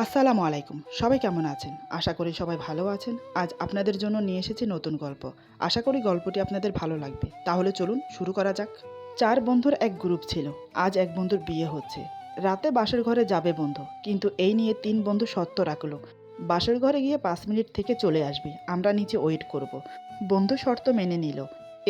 আসসালামু আলাইকুম। সবাই কেমন আছেন? আশা করি সবাই ভালো আছেন। আজ আপনাদের জন্য নিয়ে এসেছি নতুন গল্প। আশা করি গল্পটি আপনাদের ভালো লাগবে। তাহলে চলুন শুরু করা যাক। ৪ বন্ধুর এক গ্রুপ ছিল। আজ এক বন্ধুর বিয়ে হচ্ছে। রাতে বাসর ঘরে যাবে বন্ধু। কিন্তু এই নিয়ে ৩ বন্ধু শর্ত রাখলো। বাসর ঘরে গিয়ে ৫ মিনিট থেকে চলে আসবি। আমরা নিচে ওয়েট করব। বন্ধু শর্ত মেনে নিল।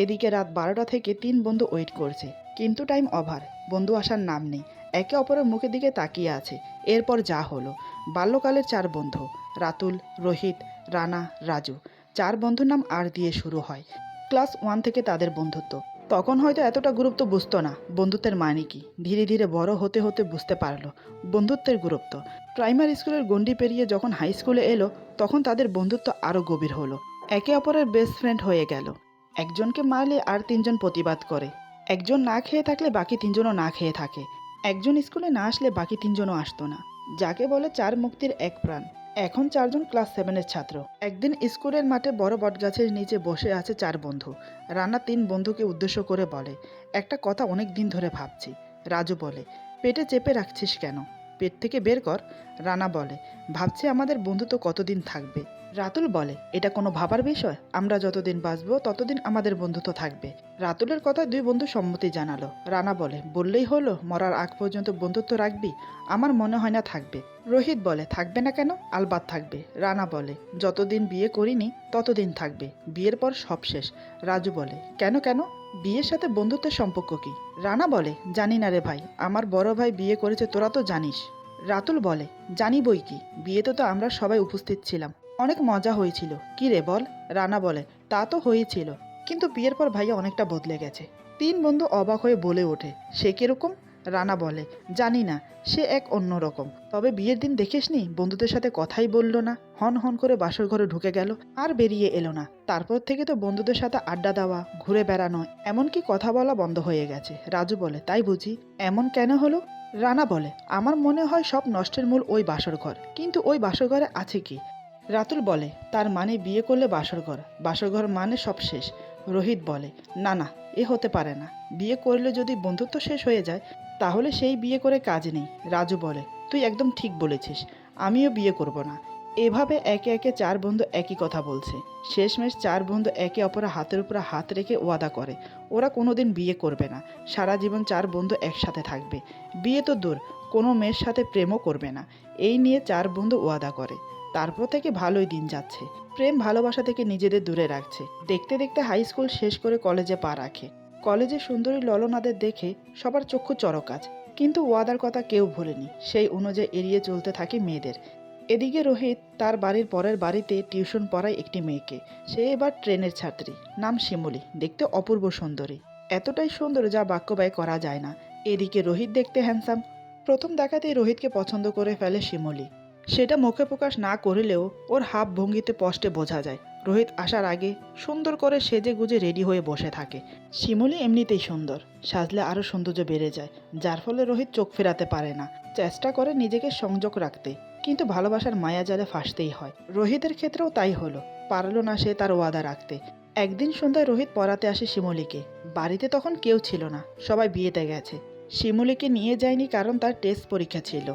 এদিকে রাত ১২টা থেকে ৩ বন্ধু ওয়েট করছে। কিন্তু টাইম ওভার। বন্ধু আসার নাম নেই। একে অপরের মুখের দিকে তাকিয়ে আছে। এরপর যা হলো। বাল্যকালের ৪ বন্ধু রাতুল, রোহিত, রানা, রাজু। ৪ বন্ধুর নাম আর দিয়ে শুরু হয়। ক্লাস 1 থেকে তাদের বন্ধুত্ব। তখন হয়তো এতটা গুরুত্ব বুঝতো না বন্ধুত্বের মানে কি। ধীরে ধীরে বড় হতে হতে বুঝতে পারলো বন্ধুত্বের গুরুত্ব। প্রাইমারি স্কুলের গণ্ডি পেরিয়ে যখন হাই স্কুলে এলো তখন তাদের বন্ধুত্ব আরও গভীর হলো। একে অপরের বেস্ট ফ্রেন্ড হয়ে গেল। একজনকে মারলে আর ৩ জন প্রতিবাদ করে। একজন না খেয়ে থাকলে বাকি ৩ জনও না খেয়ে থাকে। একজন স্কুলে না আসলে বাকি ৩ জনও আসতো না। যাকে বলে ৪ মুক্তির এক প্রাণ। এখন ৪ জন ক্লাস 7-এর ছাত্র। একদিন স্কুলের মাঠে বড় বটগাছের নিচে বসে আছে ৪ বন্ধু। রানা ৩ বন্ধুকে উদ্দেশ্য করে বলে, একটা কথা অনেক দিন ধরে ভাবছি। রাজু বলে, পেটে চেপে রাখছিস কেন? পেট থেকে বের কর। রানা বলে, ভাবছি আমাদের বন্ধুত্ব কতদিন থাকবে। রাতুল বলে, এটা কোনো ভাবার বিষয়? আমরা যতদিন বাঁচবো ততদিন আমাদের বন্ধুত্ব থাকবে। রাতুলের কথায় ২ বন্ধু সম্মতি জানালো। রানা বলে, বললেই হলো, মরার আগ পর্যন্ত বন্ধুত্ব রাখবি? আমার মনে হয় না থাকবে। রোহিত বলে, থাকবে না কেন? আলবাত থাকবে। রানা বলে, যতদিন বিয়ে করিনি ততদিন থাকবে, বিয়ের পর সব শেষ। রাজু বলে, কেন কেন? বিয়ের সাথে বন্ধুত্বের সম্পর্ক কি? রানা বলে, জানি না রে ভাই, আমার বড় ভাই বিয়ে করেছে, তোরা তো জানিস। রাতুল বলে, জানি বই কি, বিয়েতে তো আমরা সবাই উপস্থিত ছিলাম, অনেক মজা হয়েছিল। কি রে বল? রানা বলে, তা তো হয়েছিল, কিন্তু বিয়ের পর ভাইয়া অনেকটা বদলে গেছে। ৩ বন্ধু অবাক হয়ে বলে ওঠে, সে কিরকম? রানা বলে, জানি না, সে এক অন্যরকম। তবে বিয়ের দিন দেখিসনি বন্ধুদের সাথে কথাই বলল না, হন হন করে বাসর ঘরে ঢুকে গেল, আর বেরিয়ে এলো না। তারপর থেকে তো বন্ধুদের সাথে আড্ডা দেওয়া, ঘুরে বেড়ানো, এমনকি কথা বলা বন্ধ হয়ে গেছে। রাজু বলে, তাই বুঝি? এমন কেন হলো? রানা বলে, আমার মনে হয় সব নষ্টের মূল ওই বাসর ঘর। কিন্তু ওই বাসর ঘরে আছে কি? রাতুল বলে, তার মানে বিয়ে করলে বাসরঘর, বাসরঘর মানে সব শেষ। রোহিত বলে, না না, এ হতে পারে না। বিয়ে করলে যদি বন্ধুত্ব শেষ হয়ে যায় তাহলে সেই বিয়ে করে কাজ নেই। রাজু বলে, তুই একদম ঠিক বলেছিস, আমিও বিয়ে করব না। এভাবে একে একে ৪ বন্ধু একই কথা বলছে। শেষমেশ ৪ বন্ধু একে অপরের হাতের উপরে হাত রেখে ওয়াদা করে ওরা কোনোদিন বিয়ে করবে না। সারা জীবন ৪ বন্ধু একসাথে থাকবে। বিয়ে তো দূর, কোনো মেয়ের সাথে প্রেমও করবে না। এই নিয়ে ৪ বন্ধু ওয়াদা করে। তারপর থেকে ভালোই দিন যাচ্ছে। প্রেম ভালোবাসা থেকে নিজেদের দূরে রাখছে। দেখতে দেখতে হাই স্কুল শেষ করে কলেজে পা রাখে। কলেজে সুন্দরী ললনাদের দেখে সবার চক্ষু চড়কাজ। কিন্তু ওয়াদার কথা কেউ ভোলেনি। সেই অনুযায়ী এড়িয়ে চলতে থাকে মেয়েদের। এদিকে রোহিত তার বাড়ির পরের বাড়িতে টিউশন পড়ায় একটি মেয়েকে। সে এবার ট্রেনের ছাত্রী, নাম শিমুলি, দেখতে অপূর্ব সুন্দরী। এতটাই সুন্দর যা বাক্য ব্যয় করা যায় না। এদিকে রোহিত দেখতে হ্যান্ডসাম। প্রথম দেখাতেই রোহিতকে পছন্দ করে ফেলে শিমুলি। সেটা মুখে প্রকাশ না করলেও ওর হাব ভঙ্গিতে স্পষ্টে বোঝা যায়। রোহিত আসার আগে সুন্দর করে সেজে গুজে রেডি হয়ে বসে থাকে। শিমুলি এমনিতেই সুন্দর, সাজলে আরও সৌন্দর্য বেড়ে যায়, যার ফলে রোহিত চোখ ফেরাতে পারে না। চেষ্টা করে নিজেকে সংযোগ রাখতে, কিন্তু ভালোবাসার মায়াজালে ফাঁসতেই হয়। রোহিতের ক্ষেত্রেও তাই হলো, পারল না সে তার ওয়াদা রাখতে। একদিন সন্ধ্যায় রোহিত পড়াতে আসে শিমুলিকে। বাড়িতে তখন কেউ ছিল না, সবাই বিয়েতে গেছে। শিমুলিকে নিয়ে যায়নি কারণ তার টেস্ট পরীক্ষা ছিল,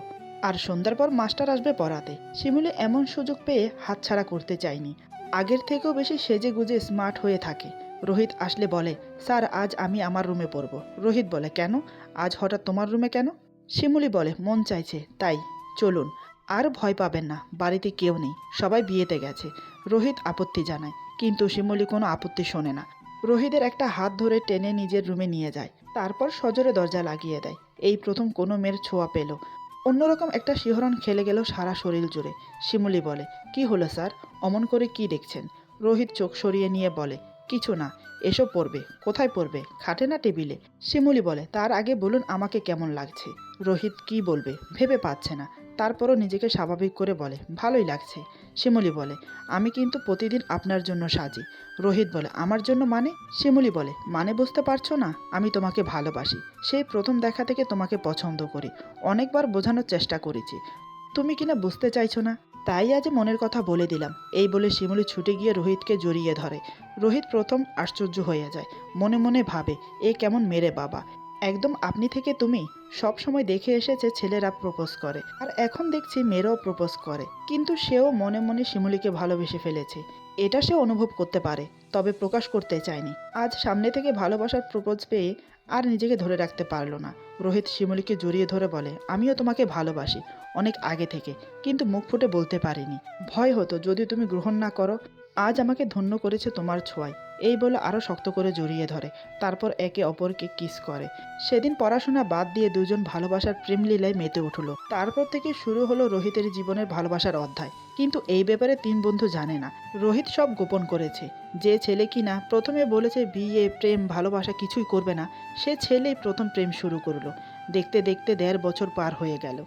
আর সন্ধ্যার পর মাস্টার আসবে পড়াতে। শিমুলি এমন সুযোগ পেয়ে হাতছাড়া করতে চায়নি। আগের থেকেও বেশি সেজে গুজে স্মার্ট হয়ে থাকে। রোহিত আসলে বলে, স্যার আজ আমি আমার রুমে পড়ব। রোহিত বলে, কেন? আজ হঠাৎ তোমার রুমে কেন? শিমুলি বলে, মন চাইছে তাই। চলুন। আর ভয় পাবেন না, বাড়িতে কেউ নেই, সবাই বিয়েতে গেছে। রোহিত আপত্তি জানায়, কিন্তু শিমুলি কোনো আপত্তি শোনে না। রোহিতের একটা হাত ধরে টেনে নিজের রুমে নিয়ে যায়, তারপর সজোরে দরজা লাগিয়ে দেয়। এই প্রথম কোনো মেয়ের ছোঁয়া পেল। অন্যরকম একটা শিহরণ খেলে গেল সারা শরীর জুড়ে। শিমুলি বলে, কি হলো স্যার, অমন করে কি দেখছেন? রোহিত চোখ সরিয়ে নিয়ে বলে, কিছু না। এসব পড়বে? কোথায় পড়বে, খাটে না টেবিলে? শিমুলি বলে, তার আগে বলুন আমাকে কেমন লাগছে। রোহিত কি বলবে ভেবে পাচ্ছে না, তারপরও নিজেকে স্বাভাবিক করে বলে, ভালোই লাগছে। শিমুলি বলে, আমি কিন্তু প্রতিদিন আপনার জন্য সাজি। রোহিত বলে, আমার জন্য মানে? শিমুলি বলে, মানে বুঝতে পারছো না? আমি তোমাকে ভালোবাসি, সেই প্রথম দেখা থেকে তোমাকে পছন্দ করি, অনেকবার বোঝানোর চেষ্টা করেছি, তুমি কিনা বুঝতে চাইছো না, তাই আজ মনের কথা বলে দিলাম। এই বলে শিমুলি ছুটে গিয়ে রোহিতকে জড়িয়ে ধরে। রোহিত প্রথম আশ্চর্য হয়ে যায়, মনে মনে ভাবে, এ কেমন মেরে বাবা, একদম আপনি থেকে তুমি। সব সময় দেখে এসেছে ছেলেরা প্রপোজ করে, আর এখন দেখছি মেয়েরাও প্রপোজ করে, কিন্তু সেও মনে মনে শিমুলিকে ভালোবেসে ফেলেছে। এটা সে অনুভব করতে পারে, তবে প্রকাশ করতে চায়নি। আজ সামনে থেকে ভালোবাসার প্রপোজ পেয়ে আর নিজেকে ধরে রাখতে পারল না। রোহিত শিমুলিকে জড়িয়ে ধরে বলে, আমিও তোমাকে ভালোবাসি, অনেক আগে থেকে, কিন্তু মুখ ফুটে বলতে পারিনি। ভয় হতো যদি তুমি গ্রহণ না করো। আজ আমাকে ধন্য করেছে তোমার ছোঁয়ায়। এই বলে আরও শক্ত করে জড়িয়ে ধরে, তারপর একে অপরকে কিস করে। সেদিন পড়াশোনা বাদ দিয়ে দুজন ভালোবাসার প্রেম লীলায় মেতে উঠল। তারপর থেকে শুরু হলো রোহিতের জীবনের ভালোবাসার অধ্যায়। কিন্তু এই ব্যাপারে তিন বন্ধু জানে না। রোহিত সব গোপন করেছে। যে ছেলে কিনা প্রথমে বলেছে বিয়ে প্রেম ভালোবাসা কিছুই করবে না, সে ছেলেই প্রথম প্রেম শুরু করলো। দেখতে দেখতে 1.5 বছর পার হয়ে গেল।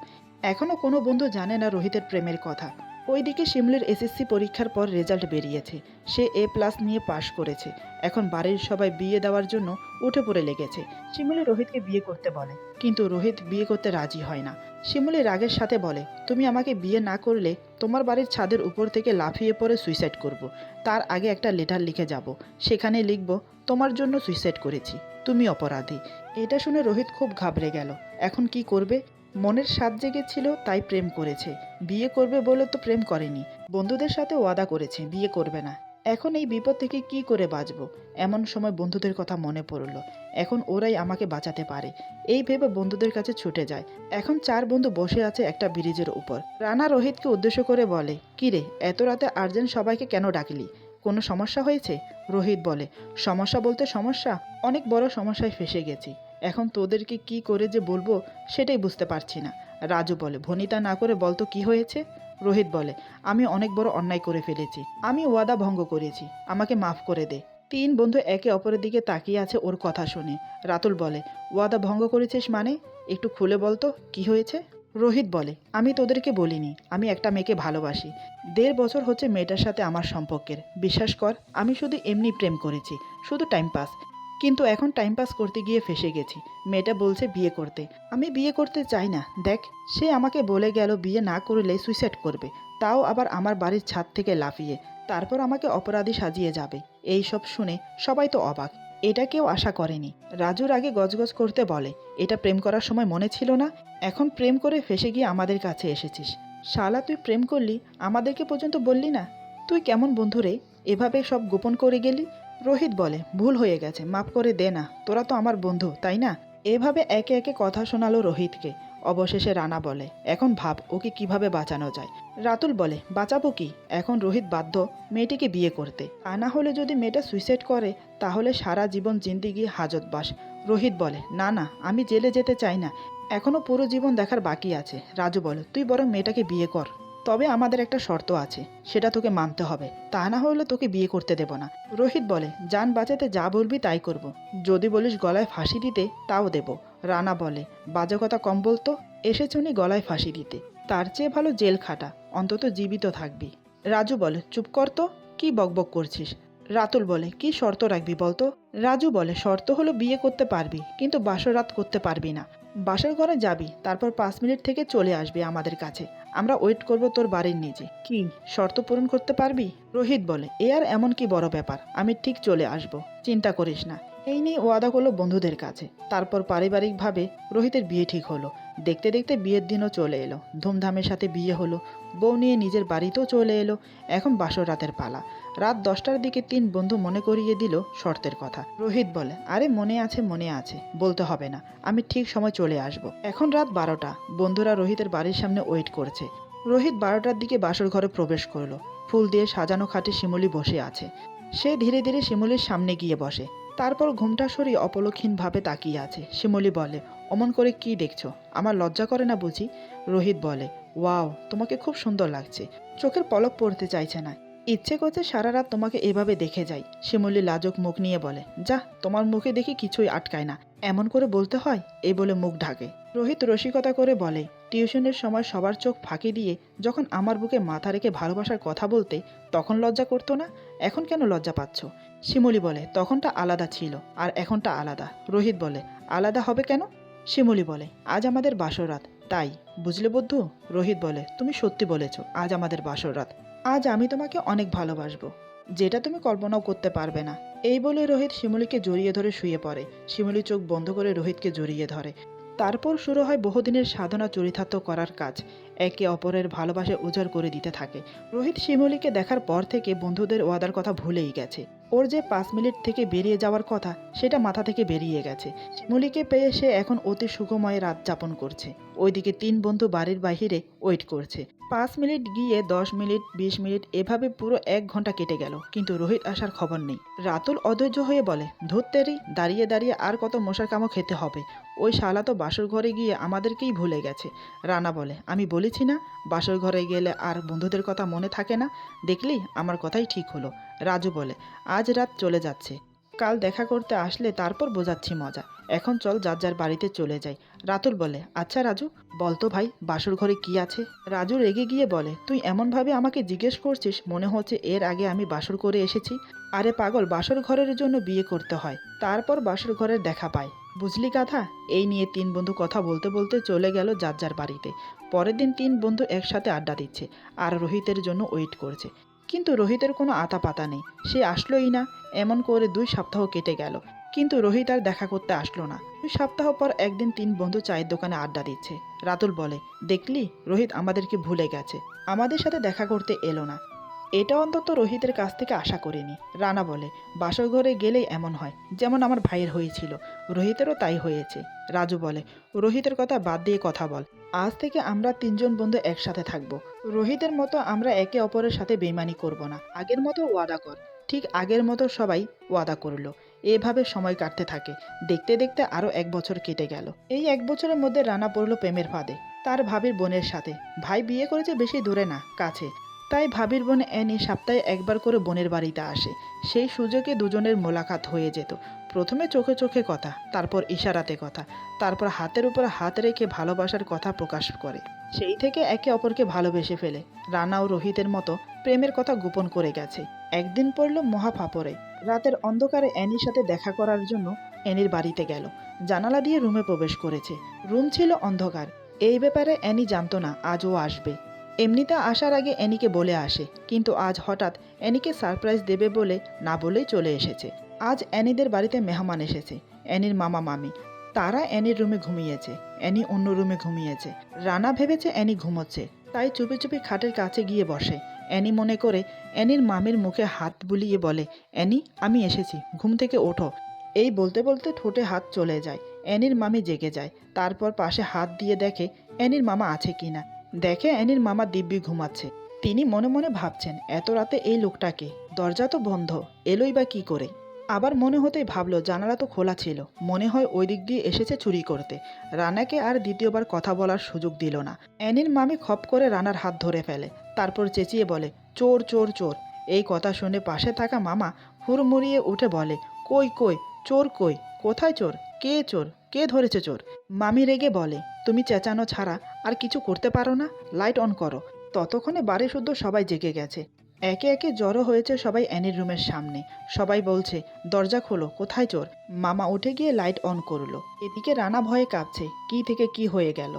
এখনও কোনো বন্ধু জানে না রোহিতের প্রেমের কথা। ওইদিকে শিমুলের এসএসসি পরীক্ষার পর রেজাল্ট বেরিয়েছে। সে A+ নিয়ে পাশ করেছে। এখন বাড়ির সবাই বিয়ে দেওয়ার জন্য উঠে পড়ে লেগেছে। শিমুলি রোহিতকে বিয়ে করতে বলে, কিন্তু রোহিত বিয়ে করতে রাজি হয় না। শিমুলি রাগের সাথে বলে, তুমি আমাকে বিয়ে না করলে তোমার বাড়ির ছাদের উপর থেকে লাফিয়ে পড়ে সুইসাইড করব। তার আগে একটা লেটার লিখে যাব, সেখানে লিখব তোমার জন্য সুইসাইড করেছি, তুমি অপরাধী। এটা শুনে রোহিত খুব ঘাবড়ে গেল। এখন কি করবে? মনের স্বাদ জেগেছিল তাই প্রেম করেছে, বিয়ে করবে বলে তো প্রেম করেনি। বন্ধুদের সাথে ওয়াদা করেছে বিয়ে করবে না। এখন এই বিপদ থেকে কি করে বাঁচবো? এমন সময় বন্ধুদের কথা মনে পড়ল। এখন ওরাই আমাকে বাঁচাতে পারে, এই ভেবে বন্ধুদের কাছে ছুটে যায়। এখন 4 বন্ধু বসে আছে একটা ব্রিজের উপর। রানা রোহিতকে উদ্দেশ্য করে বলে, কিরে এত রাতে আর্জেন্ট সবাইকে কেন ডাকলি? কোনো সমস্যা হয়েছে? রোহিত বলে, সমস্যা বলতে সমস্যা, অনেক বড় সমস্যায় ফেসে গেছি। এখন তোদেরকে কি করে যে বলবো সেটাই বুঝতে পারছি না। রাজু বলে, ভনিতা না করে বলতো কি হয়েছে? রোহিত বলে, আমি অনেক বড় অন্যায় করে ফেলেছি, আমি ওয়াদা ভঙ্গ করেছি, আমাকে মাফ করে দে। 3 বন্ধু একে অপরের দিকে তাকিয়ে আছে ওর কথা শুনে। রাতুল বলে, ওয়াদা ভঙ্গ করেছিস মানে? একটু খুলে বলতো কি হয়েছে? রোহিত বলে, আমি তোদেরকে বলিনি আমি একটা মেয়েকে ভালোবাসি। 1.5 বছর হচ্ছে মেয়েটার সাথে আমার সম্পর্কের। বিশ্বাস কর আমি শুধু এমনি প্রেম করেছি, শুধু টাইম পাস। কিন্তু এখন টাইম পাস করতে গিয়ে ফেসে গেছি। মেয়েটা বলছে বিয়ে করতে, আমি বিয়ে করতে চাই না। দেখ, সে আমাকে বলে গেল বিয়ে না করলে সুইসাইড করবে, তাও আবার আমার বাড়ির ছাদ থেকে লাফিয়ে, তারপর আমাকে অপরাধী সাজিয়ে যাবে। এই সব শুনে সবাই তো অবাক, এটা কেউ আশা করেনি। রাজুর আগে গজগজ করতে বলে, এটা প্রেম করার সময় মনে ছিল না? এখন প্রেম করে ফেসে গিয়ে আমাদের কাছে এসেছিস। শালা তুই প্রেম করলি, আমাদেরকে পর্যন্ত বললি না। তুই কেমন বন্ধু রে, এভাবে সব গোপন করে গেলি? রোহিত বলে, ভুল হয়ে গেছে, মাফ করে দে না, তোরা তো আমার বন্ধু তাই না? এভাবে একে একে কথা শোনালো রোহিতকে। অবশেষে রানা বলে, এখন ভাব ওকে কিভাবে বাঁচানো যায়। রাতুল বলে, বাঁচাবো কি? এখন রোহিত বাধ্য মেয়েটিকে বিয়ে করতে, তা না হলে যদি মেয়েটা সুইসাইড করে তাহলে সারা জীবন জিন্দিগি হাজতবাস। রোহিত বলে, না না, আমি জেলে যেতে চাই না, এখনো পুরো জীবন দেখার বাকি আছে। রাজু বলে, তুই বরং মেয়েটাকে বিয়ে কর, তবে আমাদের একটা শর্ত আছে, সেটা তোকে মানতে হবে, তা না হলে তোকে বিয়ে করতে দেব না। রোহিত বলে, জান বাঁচাতে যা বলবি তাই করব, যদি বলিস গলায় ফাঁসি দিতে তাও দেব। রানা বলে, বাজে কথা কম বলতো, এসেছুনি গলায় ফাঁসি দিতে, তার চেয়ে ভালো জেল খাটা, অন্তত জীবিত থাকবি। রাজু বলে, চুপ কর তো, কি বকবক করছিস? রাতুল বলে, কি শর্ত রাখবি বলতো? রাজু বলে, শর্ত হলো বিয়ে করতে পারবি, কিন্তু বাসর রাত করতে পারবি না। বাসর ঘরে যাবি, তারপর 5 মিনিট থেকে চলে আসবি আমাদের কাছে, আমরা ওয়েট করব তোর বাড়ির নিচে। কি শর্ত পূরণ করতে পারবি? রোহিত বলে, এ আর এমন কি বড় ব্যাপার, আমি ঠিক চলে আসব, চিন্তা করিস না। এই নিয়ে ওয়াদা করলো বন্ধুদের কাছে। তারপর পারিবারিকভাবে রোহিতের বিয়ে ঠিক হলো। দেখতে দেখতে বিয়ের দিনও চলে এলো, ধুমধামের সাথে বিয়ে হলো। বউ নিয়ে নিজের বাড়িতেও চলে এলো। এখন বাসর রাতের পালা। রাত 10টার দিকে 3 বন্ধু মনে করিয়ে দিল শর্তের কথা। রোহিত বলে, আরে মনে আছে মনে আছে, বলতে হবে না, আমি ঠিক সময় চলে আসব। এখন রাত 12টা, বন্ধুরা রোহিতের বাড়ির সামনে ওয়েট করছে। রোহিত 12টার দিকে বাসর ঘরে প্রবেশ করলো। ফুল দিয়ে সাজানো খাটে শিমুলি বসে আছে। সে ধীরে ধীরে শিমুলির সামনে গিয়ে বসে, তারপর ঘুমটা সরিয়ে অপলক্ষীনভাবে তাকিয়ে আছে। শিমুলি বলে, অমন করে কি দেখছো, আমার লজ্জা করে না বুঝি? রোহিত বলে, ওয়াও, তোমাকে খুব সুন্দর লাগছে, চোখের পলক পড়তে চাইছে না, ইচ্ছে করছে সারা রাত তোমাকে এভাবে দেখে যাই। শিমুলি লাজুক মুখ নিয়ে বলে, যা, তোমার মুখে দেখি কিছুই আটকায় না, এমন করে বলতে হয়? এই বলে মুখ ঢাকে। রোহিত রসিকতা করে বলে, টিউশনের সময় সবার চোখ ফাঁকি দিয়ে যখন আমার বুকে মাথা রেখে ভালোবাসার কথা বলতে, তখন লজ্জা করতো না, এখন কেন লজ্জা পাচ্ছ? শিমুলি বলে, তখনটা আলাদা ছিল আর এখনটা আলাদা। রোহিত বলে, আলাদা হবে কেন? শিমুলি বলে, আজ আমাদের বাসর রাত, তাই, বুঝলে বন্ধু? রোহিত বলে, তুমি সত্যি বলেছ, আজ আমাদের বাসর রাত, আজ আমি তোমাকে অনেক ভালোবাসবো, যেটা তুমি কল্পনাও করতে পারবে না। এই বলে রোহিত শিমুলিকে জড়িয়ে ধরে শুয়ে পড়ে। শিমুলি চোখ বন্ধ করে রোহিতকে জড়িয়ে ধরে। তারপর শুরু হয় বহুদিনের সাধনা চরিতার্থ করার কাজ। একে অপরের ভালোবাসা উজাড় করে দিতে থাকে। রোহিত শিমুলিকে দেখার পর থেকে বন্ধুদের ওয়াদার কথা ভুলেই গেছে। ওর যে 5 মিনিট থেকে বেরিয়ে যাওয়ার কথা সেটা মাথা থেকে বেরিয়ে গেছে। শিমুলিকে পেয়ে সে এখন অতি সুখময় রাত যাপন করছে। ওইদিকে 3 বন্ধু বাড়ির বাহিরে ওয়েট করছে। 5 মিনিট গিয়ে 10 মিনিট, 20 মিনিট, এভাবে পুরো 1 ঘন্টা কেটে গেল, কিন্তু রোহিত আসার খবর নেই। রাতুল অধৈর্য হয়ে বলে, ধুত্তেরি, দাঁড়িয়ে দাঁড়িয়ে আর কত মশার কামড় খেতে হবে। ওই শালা তো বাসর ঘরে গিয়ে আমাদেরকেই ভুলে গেছে। রানা বলে, আমি বলেছি না বাসর ঘরে গেলে আর বন্ধুদের কথা মনে থাকে না। দেখলি আমার কথাই ঠিক হলো। রাজু বলে, আজ রাত চলে যাচ্ছে, কাল দেখা করতে আসলে তারপর বোঝাচ্ছি মজা। এখন চল যার যার বাড়িতে চলে যাই। রাতুল বলে, আচ্ছা রাজু, বলতো ভাই বাসর ঘরে কি আছে? রাজু রেগে গিয়ে বলে, তুই এমনভাবে আমাকে জিজ্ঞেস করছিস মনে হচ্ছে এর আগে আমি বাসর করে এসেছি। আরে পাগল, বাসর ঘরের জন্য বিয়ে করতে হয়, তারপর বাসর ঘরের দেখা পায়, বুঝলি গাধা? এই নিয়ে 3 বন্ধু কথা বলতে বলতে চলে গেল যার যার বাড়িতে। পরের দিন 3 বন্ধু একসাথে আড্ডা দিচ্ছে আর রোহিতের জন্য ওয়েট করছে। কিন্তু রোহিতের কোনো আতা পাতা নেই, সে আসলোই না। এমন করে 2 সপ্তাহ কেটে গেল, কিন্তু রোহিত আর দেখা করতে আসলো না। 2 সপ্তাহ পর একদিন 3 বন্ধু চায়ের দোকানে আড্ডা দিচ্ছে। রাতুল বলে, দেখলি রোহিত আমাদেরকে ভুলে গেছে, আমাদের সাথে দেখা করতে এলো না। এটা অন্তত রোহিতের কাছ থেকে আশা করিনি। রানা বলে, বাসর ঘরে গেলেই এমন হয়, যেমন আমার ভাইয়ের হয়েছিল, রোহিতেরও তাই হয়েছে। রাজু বলে, রোহিতের কথা বাদ দিয়ে কথা বল। আজ থেকে আমরা 3জন বন্ধু একসাথে থাকবো। রোহিতের মতো আমরা একে অপরের সাথে বেইমানি করব না। আগের মতো ওয়াদা কর। ঠিক আগের মতো সবাই ওয়াদা করলো। এভাবে সময় কাটতে থাকে। দেখতে দেখতে আরও 1 বছর কেটে গেল। এই 1 বছরের মধ্যে রানা পড়লো প্রেমের ফাঁদে তার ভাবির বোনের সাথে। ভাই বিয়ে করেছে বেশি দূরে না, কাছে। তাই ভাবির বোন অ্যানি সপ্তাহে একবার করে বোনের বাড়িতে আসে। সেই সুযোগে দুজনের মোলাকাত হয়ে যেত। প্রথমে চোখে চোখে কথা, তারপর ইশারাতে কথা, তারপর হাতের উপর হাত রেখে ভালোবাসার কথা প্রকাশ করে। সেই থেকে একে অপরকে ভালোবেসে ফেলে। রানা ও রোহিতের মতো প্রেমের কথা গোপন করে গেছে। একদিন পড়ল মহাফাপরে। রাতের অন্ধকারে অ্যানির সাথে দেখা করার জন্য অ্যানির বাড়িতে গেল। জানালা দিয়ে রুমে প্রবেশ করেছে। রুম ছিল অন্ধকার। এই ব্যাপারে অ্যানি জানতো না আজ ও আসবে। এমনিতে আসার আগে অ্যানিকে বলে আসে, কিন্তু আজ হঠাৎ অ্যানিকে সারপ্রাইজ দেবে বলে না বলেই চলে এসেছে। আজ অ্যানিদের বাড়িতে মেহমান এসেছে, অ্যানির মামা মামি। তারা অ্যানির রুমে ঘুমিয়েছে, অ্যানি অন্য রুমে ঘুমিয়েছে। রানা ভেবেছে অ্যানি ঘুমোচ্ছে, তাই চুপি চুপি খাটের কাছে গিয়ে বসে। অ্যানি মনে করে অ্যানির মামির মুখে হাত বুলিয়ে বলে, অ্যানি আমি এসেছি, ঘুম থেকে ওঠো। এই বলতে বলতে ঠোঁটে হাত চলে যায়। অ্যানির মামি জেগে যায়। তারপর পাশে হাত দিয়ে দেখে অ্যানির মামা আছে কিনা। দেখে অ্যানির মামা দিব্যি ঘুমাচ্ছে। তিনি মনে মনে ভাবছেন, এত রাতে এই লোকটাকে, দরজা তো বন্ধ, এলোই বা কী করে? আবার মনে হতেই ভাবলো জানালা তো খোলা ছিল, মনে হয় ওই দিক দিয়ে এসেছে চুরি করতে। রানাকে আর দ্বিতীয়বার কথা বলার সুযোগ দিল না। অ্যানির মামি খপ করে রানার হাত ধরে ফেলে, তারপর চেঁচিয়ে বলে, চোর চোর চোর। এই কথা শুনে পাশে থাকা মামা হুড়মুড়িয়ে উঠে বলে, কই কই, চোর কই, কোথায় চোর, কে চোর, কে ধরেছে চোর? মামি রেগে বলে, তুমি চেঁচানো ছাড়া আর কিছু করতে পারো না, লাইট অন করো। ততক্ষণে বাড়ি শুদ্ধ সবাই জেগে গেছে। একে একে জড়ো হয়েছে সবাই অ্যানির রুমের সামনে। সবাই বলছে, দরজা খোলো, কোথায় চোর? মামা উঠে গিয়ে লাইট অন করলো। এদিকে রানা ভয়ে কাঁপছে, কি থেকে কি হয়ে গেল।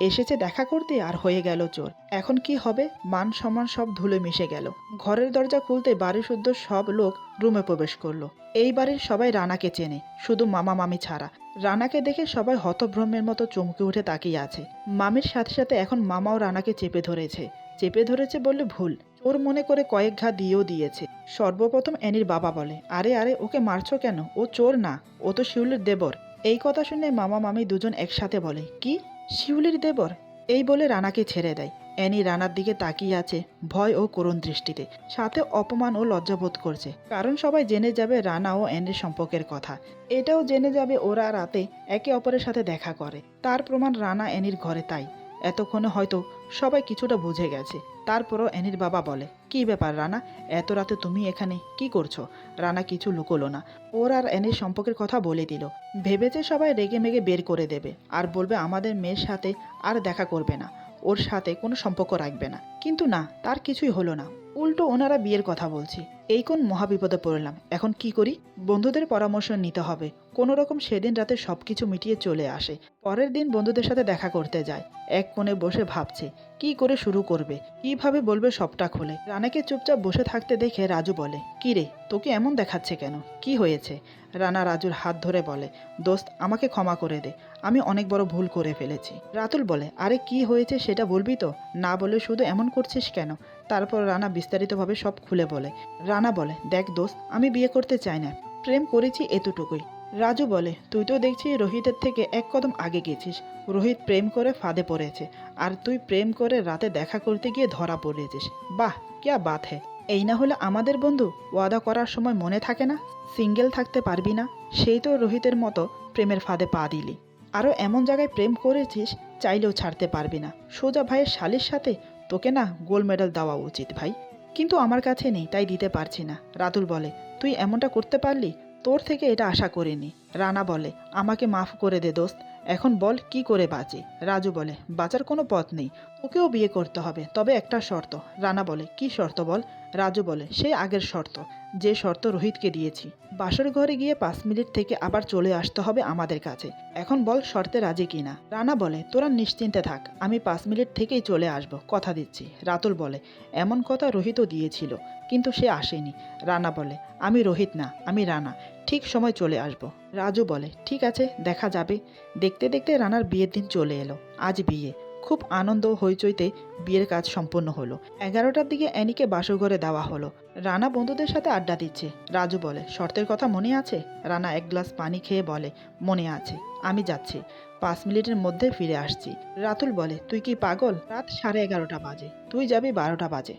এসেছে দেখা করতে আর হয়ে গেল চোর। এখন কি হবে? মান সম্মান সব ধুলে মিশে গেল। ঘরের দরজা খুলতে বাড়ি শুদ্ধ সব লোক রুমে প্রবেশ করলো। এই বাড়ির সবাই রানাকে চেনে, শুধু মামা মামি ছাড়া। রানাকে দেখে সবাই হতভ্রমের মতো চমকে উঠে তাকিয়ে আছে। মামির সাথে সাথে এখন মামাও রানাকে চেপে ধরেছে। চেপে ধরেছে বললে ভুল, চোর মনে করে কয়েক ঘা দিয়েও দিয়েছে। সর্বপ্রথম অ্যানির বাবা বলে, আরে আরে ওকে মারছো কেন? ও চোর না, ও তো শিউলির দেবর। এই কথা শুনে মামা মামি দুজন একসাথে বলে, কি শিউলির দেবর? এই বলে রানাকে ছেড়ে দেয়। অ্যানি রানার দিকে তাকিয়ে আছে ভয় ও করুণ দৃষ্টিতে, সাথে অপমান ও লজ্জাবোধ করছে। কারণ সবাই জেনে যাবে রানা ও অ্যানির সম্পর্কের কথা। এটাও জেনে যাবে ওরা রাতে একে অপরের সাথে দেখা করে। তার প্রমাণ রানা অ্যানির ঘরে। তাই এতক্ষণে হয়তো সবাই কিছুটা বুঝে গেছে। তারপরও অ্যানির বাবা বলে, কি ব্যাপার রানা, এত রাতে তুমি এখানে কি করছো? রানা কিছু লুকোলো না, ওর আর অ্যানির সম্পর্কের কথা বলে দিল। ভেবেছে সবাই রেগে মেগে বের করে দেবে আর বলবে আমাদের মেয়ের সাথে আর দেখা করবে না, ওর সাথে কোনো সম্পর্ক রাখবে না। কিন্তু না, তার কিছুই হলো না। উল্টো ওনারা বিয়ের কথা বলছে। এই কোন মহাবিপদে পড়লাম, এখন কি করি? বন্ধুদের পরামর্শ নিতে হবে, কোনো রকম সেদিন রাতে সব কিছু মিটিয়ে চলে আসে। পরের দিন বন্ধুদের সাথে দেখা করতে যায়। এক কোণে বসে ভাবছে কি করে শুরু করবে, কিভাবে বলবে সবটা খুলে। রানাকে চুপচাপ বসে থাকতে দেখে রাজু বলে, কি রে, তোকে এমন দেখাচ্ছে কেন, কি হয়েছে? রানা রাজুর হাত ধরে বলে, দোস্ত আমাকে ক্ষমা করে দে, আমি অনেক বড় ভুল করে ফেলেছি। রাতুল বলে, আরে কি হয়েছে সেটা বলবি তো, না বলে শুধু এমন করছিস কেন? তারপর রানা বিস্তারিতভাবে সব খুলে বলে। রানা বলে, দেখ দোস্ত, আমি বিয়ে করতে চাই না, প্রেম করেছি এতটুকুই। রাজু বলে, তুই তো দেখছি রোহিতের থেকে এক কদম আগে গেছিস। রোহিত প্রেম করে ফাঁদে পড়েছে, আর তুই প্রেম করে রাতে দেখা করতে গিয়ে ধরা পড়েছিস। বাহ, ক্যা বাত হ্যায়। এই না হলে আমাদের বন্ধু ওয়াদা করার সময় মনে থাকে না, সিঙ্গেল থাকতে পারবি না, সেই তো রোহিতের মতো প্রেমের ফাঁদে পা দিলি। আরও এমন জায়গায় প্রেম করেছিস চাইলেও ছাড়তে পারবি না। সোজা ভাইয়ের শালির সাথে, তোকে না গোল্ড মেডেল দেওয়া উচিত ভাই, কিন্তু আমার কাছে নেই তাই দিতে পারছি না। রাতুল বলে, তুই এমনটা করতে পারলি, তোর থেকে এটা আশা করিনি। রানা বলে, আমাকে মাফ করে দে দোস্ত, এখন বল কি করে বাঁচি। রাজু বলে, বাঁচার কোনো পথ নেই, তোকেও বিয়ে করতে হবে, তবে একটা শর্ত। রানা বলে, কি শর্ত বল। রাজু বলে, সেই আগের শর্ত, যে শর্ত রোহিতকে দিয়েছি। বাসর ঘরে গিয়ে 5 মিনিট থেকে আবার চলে আসতে হবে আমাদের কাছে। এখন বল শর্তে রাজি কিনা। রানা বলে, তোরা নিশ্চিন্তে থাক, আমি 5 মিনিট থেকেই চলে আসব, কথা দিচ্ছি। রাতুল বলে, এমন কথা রোহিতও দিয়েছিল, কিন্তু সে আসেনি। রানা বলে, আমি রোহিত না, আমি রানা, ঠিক সময় চলে আসব। রাজু বলে, ঠিক আছে, দেখা যাবে। দেখতে দেখতে রানার বিয়ের দিন চলে এলো। আজ বিয়ে, খুব আনন্দ হইচইতে বিয়ের কাজ সম্পন্ন হলো। 11টার দিকে অ্যানিকে বাসরঘরে দেওয়া হলো। রানা বন্ধুদের সাথে আড্ডা দিচ্ছে। রাজু বলে, শর্তের কথা মনে আছে? রানা এক গ্লাস পানি খেয়ে বলে, মনে আছে, আমি যাচ্ছি, 5 মিনিটের মধ্যে ফিরে আসছি। রাতুল বলে, তুই কি পাগল, রাত 11:30 বাজে, তুই যাবি 12টা বাজে।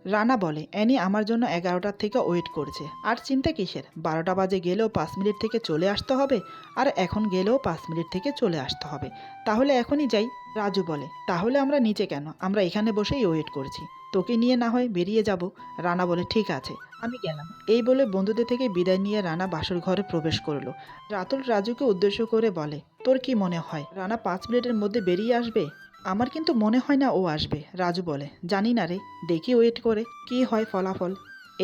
রানা বলে, অ্যানি আমার জন্য 11টার থেকে ওয়েট করছে, আর চিন্তা কিসের, 12টা বাজে গেলেও 5 মিনিট থেকে চলে আসতে হবে, আর এখন গেলেও 5 মিনিট থেকে চলে আসতে হবে, তাহলে এখনই যাই। রাজু বলে, তাহলে আমরা নিচে কেন, আমরা এখানে বসেই ওয়েট করছি, তোকে নিয়ে না হয় বেরিয়ে যাব। রানা বলে, ঠিক আছে, আমি গেলাম। এই বলে বন্ধুদের থেকে বিদায় নিয়ে রানা বাসর ঘরে প্রবেশ করলো। রাতুল রাজুকে উদ্দেশ্য করে বলে, তোর কি মনে হয় রানা 5 মিনিটের মধ্যে বেরিয়ে আসবে? আমার কিন্তু মনে হয় না ও আসবে। রাজু বলে, জানি না রে, দেখি ওয়েট করে কি হয় ফলাফল।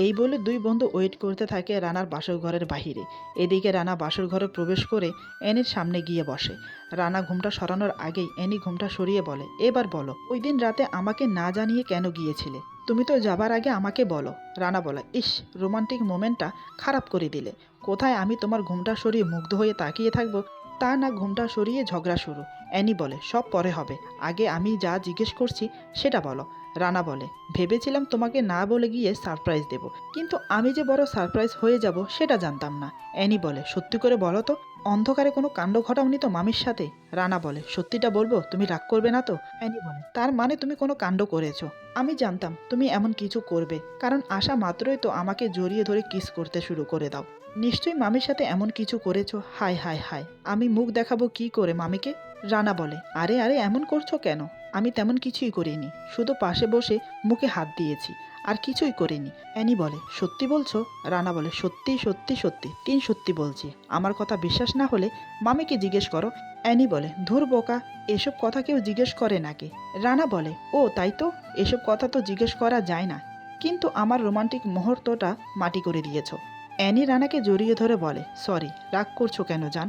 এই বলে দুই বন্ধু ওয়েট করতে থাকে রানার বাসর ঘরের বাহিরে। এদিকে রানা বাসর ঘরে প্রবেশ করে অ্যানির সামনে গিয়ে বসে। রানা ঘুমটা সরানোর আগেই অ্যানি ঘুমটা সরিয়ে বলে, এবার বলো, ওই দিন রাতে আমাকে না জানিয়ে কেন গিয়েছিলে? তুমি তো যাবার আগে আমাকে বলো। রানা বলে, ইস, রোমান্টিক মোমেন্টটা খারাপ করে দিলে। কোথায় আমি তোমার ঘুমটা সরিয়ে মুগ্ধ হয়ে তাকিয়ে থাকবো, তা না ঘুমটা সরিয়ে ঝগড়া শুরু। অ্যানি বলে, সব পরে হবে, আগে আমি যা জিজ্ঞেস করছি সেটা বলো। রানা বলে, ভেবেছিলাম তোমাকে না বলে গিয়ে সারপ্রাইজ দেব, কিন্তু আমি যে বড় সারপ্রাইজ হয়ে যাব সেটা জানতাম না। অ্যানি বলে, সত্যি করে বলো তো, অন্ধকারে কোনো কাণ্ড ঘটাওনি তো মামির সাথে? রানা বলে, সত্যিটা বলবো, তুমি রাগ করবে না তো? অ্যানি বলে, তার মানে তুমি কোনো কাণ্ড করেছো? আমি জানতাম তুমি এমন কিছু করবে, কারণ আসা মাত্রই তো আমাকে জড়িয়ে ধরে কিস করতে শুরু করে দাও। নিশ্চয়ই মামির সাথে এমন কিছু করেছো। হায় হায় হায়, আমি মুখ দেখাবো কি করে মামিকে? রানা বলে, আরে আরে এমন করছো কেন, আমি তেমন কিছুই করিনি, শুধু পাশে বসে মুখে হাত দিয়েছি, আর কিছুই করিনি। অ্যানি বলে, সত্যি বলছো? রানা বলে, সত্যি সত্যি সত্যি, তিন সত্যি বলছি, আমার কথা বিশ্বাস না হলে মামিকে জিজ্ঞেস করো। অ্যানি বলে, ধুর বোকা, এসব কথা কেউ জিজ্ঞেস করে নাকি? রানা বলে, ও তাই তো, এসব কথা তো জিজ্ঞেস করা যায় না, কিন্তু আমার রোমান্টিক মুহূর্তটা মাটি করে দিয়েছো। অ্যানি রানাকে জড়িয়ে ধরে বলে, সরি, রাগ করছো কেন জান,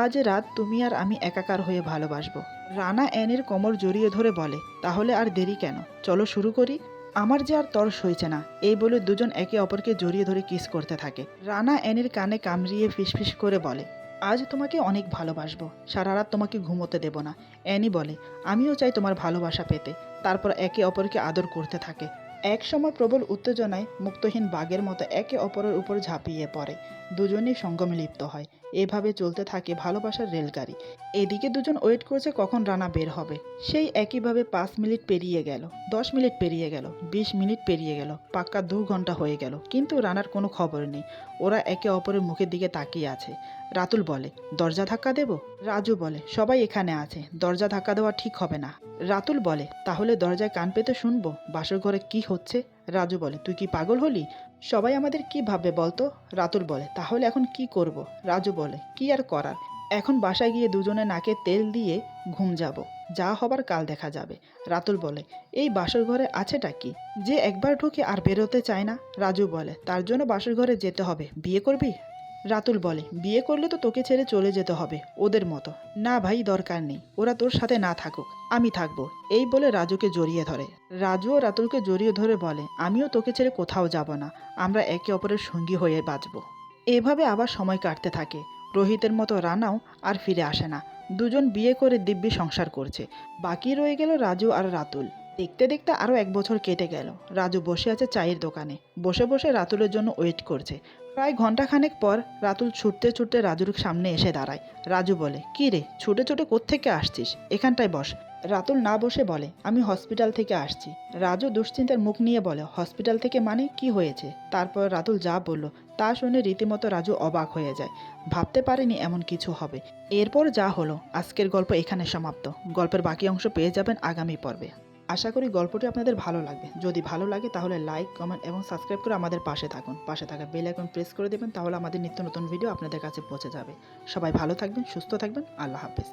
আজ রাত তুমি আর আমি একাকার হয়ে ভালোবাসবো। রানা অ্যানির কোমর জড়িয়ে ধরে বলে, তাহলে আর দেরি কেন, চলো শুরু করি, আমার যে আর তর্স হয়েছে না। এই বলে দুজন একে অপরকে জড়িয়ে ধরে কিস করতে থাকে। রানা অ্যানির কানে কামড়িয়ে ফিসফিস করে বলে, আজ তোমাকে অনেক ভালোবাসবো, সারা রাত তোমাকে ঘুমোতে দেব না। অ্যানি বলে, আমিও চাই তোমার ভালোবাসা পেতে। তারপর একে অপরকে আদর করতে থাকে। এক সময় প্রবল উত্তেজনায় মুক্তহীন বাঘের মতো একে অপরের উপর ঝাঁপিয়ে পড়ে। দুজনেই সঙ্গমে লিপ্ত হয়। এভাবে চলতে থাকে ভালোবাসার রেলগাড়ি। এদিকে দুজন ওয়েট করছে কখন রানা বের হবে। সেই একইভাবে 5 মিনিট পেরিয়ে গেল, 10 মিনিট পেরিয়ে গেল, 20 মিনিট পেরিয়ে গেল, পাক্কা 2 ঘন্টা হয়ে গেল, কিন্তু রানার কোনো খবর নেই। ওরা একে অপরের মুখের দিকে তাকিয়ে আছে। রাতুল বলে, দরজা ধাক্কা দেব? রাজু বলে, সবাই এখানে আছে, দরজা ধাক্কা দেওয়া ঠিক হবে না। রাতুল বলে, তাহলে দরজায় কান পেতে শুনবো বাসর ঘরে কি হচ্ছে? রাজু বলে, তুই কি পাগল হলি? সবাই আমাদের কি ভাববে বলতো? রাতুল বলে, তাহলে এখন কি করব? রাজু বলে, কি আর করার, এখন বাসায় গিয়ে দুজনে নাকে তেল দিয়ে ঘুম যাব, যা হবার কাল দেখা যাবে। রাতুল বলে, এই বাসর ঘরে আছেটা কি, যে একবার ঢুকে আর বেরোতে চায় না? রাজু বলে, তার জন্য বাসর ঘরে যেতে হবে, বিয়ে করবি? রাতুল বলে, বিয়ে করলে তো তোকে ছেড়ে চলে যেতে হবে ওদের মতো। না ভাই, দরকার নেই, ওরা তোর সাথে না থাকুক, আমি থাকবো। এই বলে রাজুকে জড়িয়ে ধরে। রাজুও রাতুলকে জড়িয়ে ধরে বলে, আমিও তোকে ছেড়ে কোথাও যাব না, আমরা একে অপরের সঙ্গী হয়ে বাঁচবো। এভাবে আবার সময় কাটতে থাকে। রোহিতের মতো রানাও আর ফিরে আসে না। দুজন বিয়ে করে দিব্যি সংসার করছে। বাকি রয়ে গেল রাজু আর রাতুল। দেখতে দেখতে আরও 1 বছর কেটে গেল। রাজু বসে আছে চায়ের দোকানে, বসে বসে রাতুলের জন্য ওয়েট করছে। প্রায় ঘন্টাখানেক পর রাতুল ছুটতে ছুটতে রাজুর সামনে এসে দাঁড়ায়। রাজু বলে, কী রে, ছুটে ছুটে কোত্থেকে আসছিস? এখানটায় বস। রাতুল না বসে বলে, আমি হসপিটাল থেকে আসছি। রাজু দুশ্চিন্তার মুখ নিয়ে বলে, হসপিটাল থেকে মানে কি হয়েছে? তারপর রাতুল যা বলল তা শুনে রীতিমতো রাজু অবাক হয়ে যায়। ভাবতে পারেনি এমন কিছু হবে। এরপর যা হলো, আজকের গল্প এখানে সমাপ্ত। গল্পের বাকি অংশ পেয়ে যাবেন আগামী পর্বে। আশা করি গল্পটি আপনাদের ভালো লাগবে। যদি ভালো লাগে তাহলে লাইক, কমেন্ট এবং সাবস্ক্রাইব করে আমাদের পাশে থাকুন। পাশে থাকা বেল আইকন প্রেস করে দেবেন, তাহলে আমাদের নিত্য নতুন ভিডিও আপনাদের কাছে পৌঁছে যাবে। সবাই ভালো থাকবেন, সুস্থ থাকবেন। আল্লাহ হাফেজ।